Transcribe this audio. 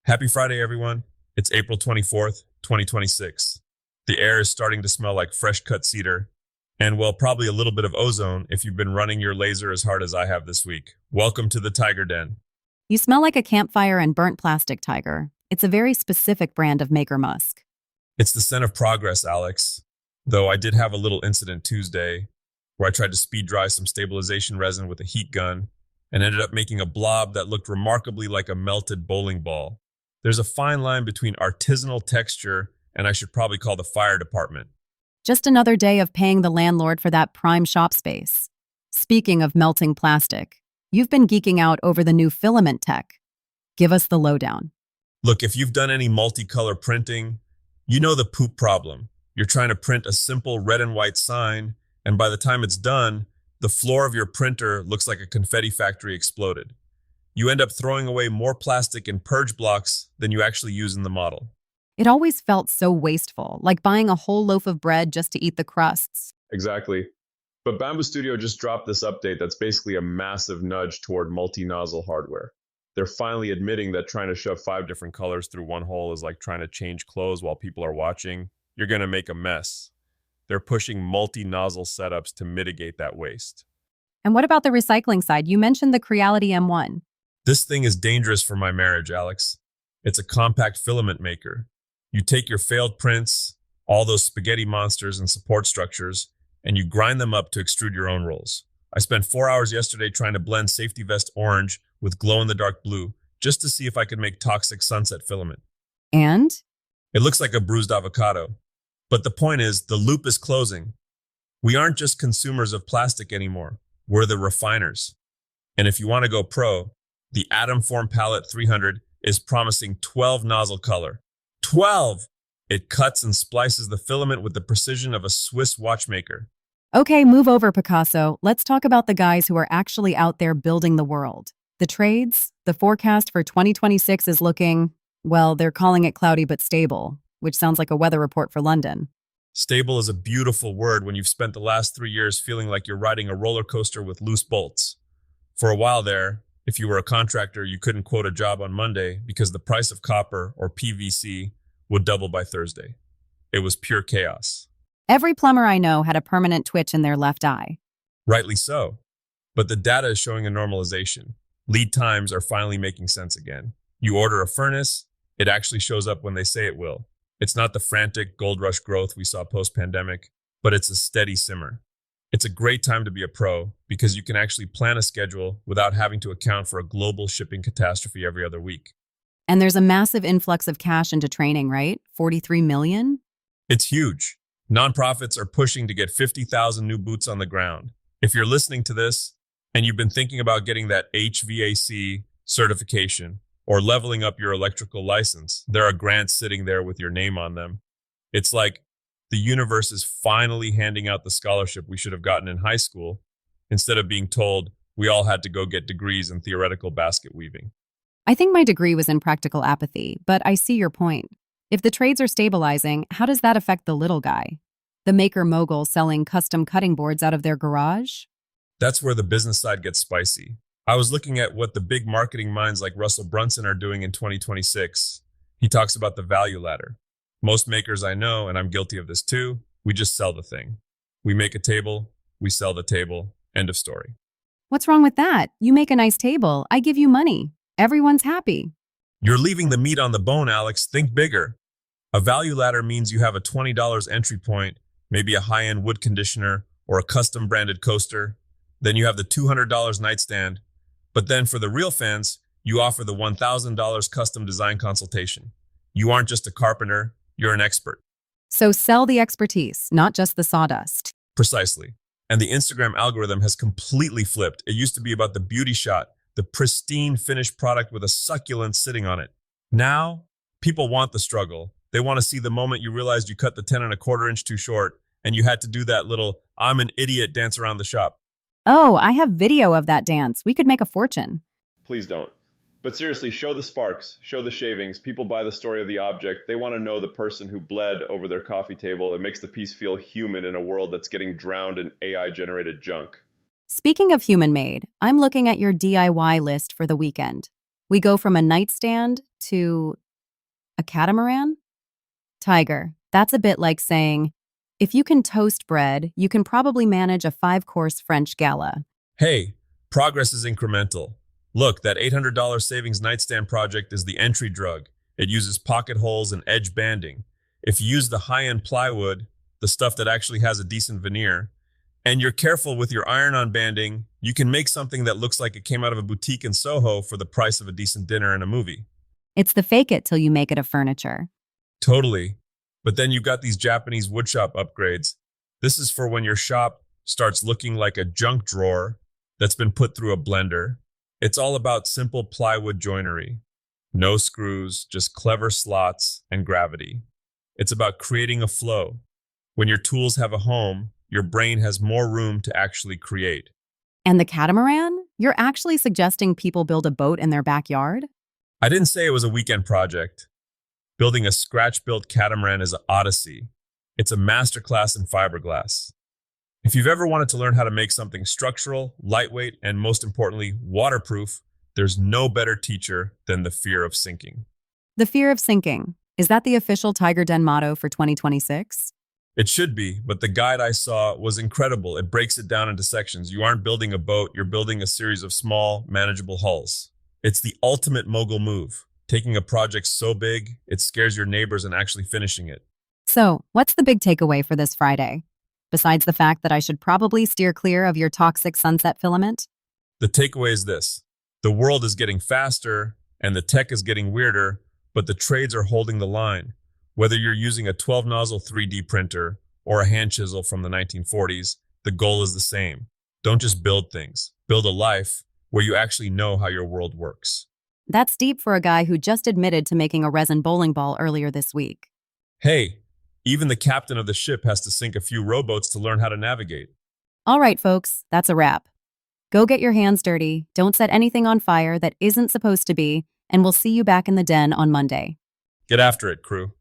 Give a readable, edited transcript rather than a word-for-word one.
Happy Friday, everyone. It's April 24th, 2026. The air is starting to smell like fresh cut cedar, and well, probably a little bit of ozone if you've been running your laser as hard as I have this week. Welcome to the TigerDen. You smell like a campfire and burnt plastic, Tiger. It's a very specific brand of Maker Musk. It's the scent of progress, Alex. Though I did have a little incident Tuesday where I tried to speed dry some stabilization resin with a heat gun and ended up making a blob that looked remarkably like a melted bowling ball. There's a fine line between artisanal texture and I should probably call the fire department. Just another day of paying the landlord for that prime shop space. Speaking of melting plastic, you've been geeking out over the new filament tech. Give us the lowdown. Look, if you've done any multicolor printing, you know the poop problem. You're trying to print a simple red and white sign, and by the time it's done, the floor of your printer looks like a confetti factory exploded. You end up throwing away more plastic and purge blocks than you actually use in the model. It always felt so wasteful, like buying a whole loaf of bread just to eat the crusts. Exactly. But Bamboo Studio just dropped this update that's basically a massive nudge toward multi-nozzle hardware. They're finally admitting that trying to shove 5 different colors through one hole is like trying to change clothes while people are watching. You're going to make a mess. They're pushing multi-nozzle setups to mitigate that waste. And what about the recycling side? You mentioned the Creality M1. This thing is dangerous for my marriage, Alex. It's a compact filament maker. You take your failed prints, all those spaghetti monsters and support structures, and you grind them up to extrude your own rolls. I spent 4 hours yesterday trying to blend safety vest orange with glow-in-the-dark blue just to see if I could make toxic sunset filament. And? It looks like a bruised avocado. But the point is, the loop is closing. We aren't just consumers of plastic anymore. We're the refiners. And if you want to go pro, the Atom Form Palette 300 is promising 12 nozzle color. 12! It cuts and splices the filament with the precision of a Swiss watchmaker. Okay, move over, Picasso. Let's talk about the guys who are actually out there building the world. The trades, the forecast for 2026 is looking, well, they're calling it cloudy but stable, which sounds like a weather report for London. Stable is a beautiful word when you've spent the last 3 years feeling like you're riding a roller coaster with loose bolts. For a while there, if you were a contractor, you couldn't quote a job on Monday because the price of copper, or PVC, would double by Thursday. It was pure chaos. Every plumber I know had a permanent twitch in their left eye. Rightly so. But the data is showing a normalization. Lead times are finally making sense again. You order a furnace, it actually shows up when they say it will. It's not the frantic gold rush growth we saw post-pandemic, but it's a steady simmer. It's a great time to be a pro because you can actually plan a schedule without having to account for a global shipping catastrophe every other week. And there's a massive influx of cash into training, right? 43 million? It's huge. Nonprofits are pushing to get 50,000 new boots on the ground. If you're listening to this and you've been thinking about getting that HVAC certification or leveling up your electrical license, there are grants sitting there with your name on them. It's like the universe is finally handing out the scholarship we should have gotten in high school instead of being told we all had to go get degrees in theoretical basket weaving. I think my degree was in practical apathy, but I see your point. If the trades are stabilizing, how does that affect the little guy? The maker mogul selling custom cutting boards out of their garage? That's where the business side gets spicy. I was looking at what the big marketing minds like Russell Brunson are doing in 2026. He talks about the value ladder. Most makers I know, and I'm guilty of this too, we just sell the thing. We make a table, we sell the table, end of story. What's wrong with that? You make a nice table, I give you money. Everyone's happy. You're leaving the meat on the bone, Alex. Think bigger. A value ladder means you have a $20 entry point, maybe a high-end wood conditioner or a custom branded coaster. Then you have the $200 nightstand. But then for the real fans, you offer the $1,000 custom design consultation. You aren't just a carpenter, you're an expert. So sell the expertise, not just the sawdust. Precisely. And the Instagram algorithm has completely flipped. It used to be about the beauty shot, the pristine finished product with a succulent sitting on it. Now, people want the struggle. They want to see the moment you realized you cut the 10 1/4 inch too short and you had to do that little "I'm an idiot" dance around the shop. Oh, I have video of that dance. We could make a fortune. Please don't. But seriously, show the sparks, show the shavings. People buy the story of the object. They want to know the person who bled over their coffee table. It makes the piece feel human in a world that's getting drowned in AI-generated junk. Speaking of human-made, I'm looking at your DIY list for the weekend. We go from a nightstand to a catamaran? Tiger, that's a bit like saying, if you can toast bread, you can probably manage a five-course French gala. Hey, progress is incremental. Look, that $800 savings nightstand project is the entry drug. It uses pocket holes and edge banding. If you use the high-end plywood, the stuff that actually has a decent veneer, and you're careful with your iron-on banding, you can make something that looks like it came out of a boutique in Soho for the price of a decent dinner and a movie. It's the fake it till you make it of furniture. Totally. But then you've got these Japanese woodshop upgrades. This is for when your shop starts looking like a junk drawer that's been put through a blender. It's all about simple plywood joinery. No screws, just clever slots and gravity. It's about creating a flow. When your tools have a home, your brain has more room to actually create. And the catamaran? You're actually suggesting people build a boat in their backyard? I didn't say it was a weekend project. Building a scratch-built catamaran is an odyssey. It's a masterclass in fiberglass. If you've ever wanted to learn how to make something structural, lightweight, and most importantly, waterproof, there's no better teacher than the fear of sinking. The fear of sinking. Is that the official TigerDen motto for 2026? It should be, but the guide I saw was incredible. It breaks it down into sections. You aren't building a boat, you're building a series of small, manageable hulls. It's the ultimate mogul move, taking a project so big, it scares your neighbors and actually finishing it. So, what's the big takeaway for this Friday? Besides the fact that I should probably steer clear of your toxic sunset filament? The takeaway is this. The world is getting faster and the tech is getting weirder, but the trades are holding the line. Whether you're using a 12-nozzle 3D printer or a hand chisel from the 1940s, the goal is the same. Don't just build things. Build a life where you actually know how your world works. That's deep for a guy who just admitted to making a resin bowling ball earlier this week. Hey, even the captain of the ship has to sink a few rowboats to learn how to navigate. All right, folks, that's a wrap. Go get your hands dirty, don't set anything on fire that isn't supposed to be, and we'll see you back in the den on Monday. Get after it, crew.